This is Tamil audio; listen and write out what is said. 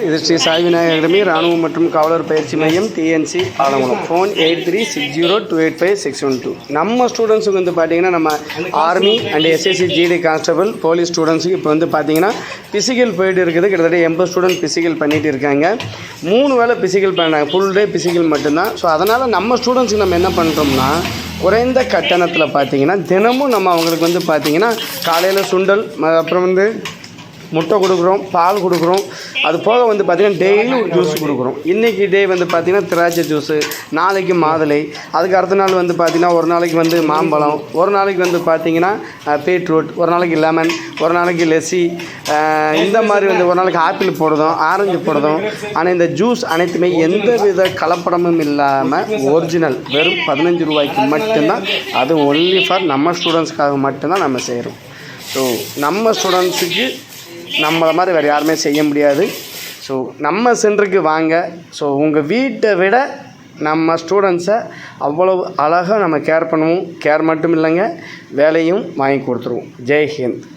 இது ஸ்ரீ சாய் விநாயகர் அகாடமி ராணுவம் மற்றும் காவலர் பயிற்சி மையம் டிஎன்சி ஆலங்குளம். ஃபோன் 8360285612. நம்ம ஸ்டூடெண்ட்ஸுக்கு வந்து பார்த்திங்கன்னா நம்ம army and SSC GD constable police ஸ்டூடெண்ட்ஸுக்கு இப்போ வந்து பார்த்திங்கன்னா பிசிக்கல் போயிட்டு இருக்குது. கிட்டத்தட்ட 80 ஸ்டூடெண்ட் பிசிக்கல் பண்ணிகிட்டு இருக்காங்க. 3 வேளை பிசிக்கல் பண்ணுறாங்க, ஃபுல் டே பிசிக்கல் மட்டும்தான். ஸோ அதனால் நம்ம ஸ்டூடெண்ட்ஸுக்கு நம்ம என்ன பண்ணுறோம்னா குறைந்த கட்டணத்தில் பார்த்திங்கன்னா தினமும் நம்ம அவங்களுக்கு வந்து பார்த்திங்கன்னா காலையில் சுண்டல், அப்புறம் வந்து முட்டை கொடுக்குறோம், பால் கொடுக்குறோம். அது போக வந்து பார்த்திங்கன்னா டெய்லி ஒரு ஜூஸ் கொடுக்குறோம். இன்றைக்கி டே வந்து பார்த்திங்கன்னா திராட்சை ஜூஸு, நாளைக்கு மாதுளை, அதுக்கு அடுத்த நாள் வந்து பார்த்திங்கன்னா ஒரு நாளைக்கு வந்து மாம்பழம், ஒரு நாளைக்கு வந்து பார்த்திங்கன்னா பீட்ரூட், ஒரு நாளைக்கு லெமன், ஒரு நாளைக்கு லெஸ்ஸி, இந்த மாதிரி வந்து ஒரு நாளைக்கு ஆப்பிள் போடுறதும் ஆரஞ்சு போடுறதும். ஆனால் இந்த ஜூஸ் அனைத்துமே எந்த வித கலப்படமும் இல்லாமல் ஒரிஜினல் வெறும் 15 ரூபாய்க்கு மட்டும்தான். அது ஒன்லி ஃபார் நம்ம ஸ்டூடெண்ட்ஸ்க்காக மட்டும்தான் நம்ம செய்கிறோம். ஸோ நம்ம ஸ்டூடெண்ட்ஸுக்கு நம்மளை மாதிரி வேறு யாருமே செய்ய முடியாது. ஸோ நம்ம சென்டருக்கு வாங்க. ஸோ உங்கள் வீட்டை விட நம்ம ஸ்டூடெண்ட்ஸை அவ்வளவு அழகாக நம்ம கேர் பண்ணுவோம். கேர் மட்டும் இல்லைங்க, வேலையும் வாங்கி கொடுத்துருவோம். ஜெய் ஹிந்த்.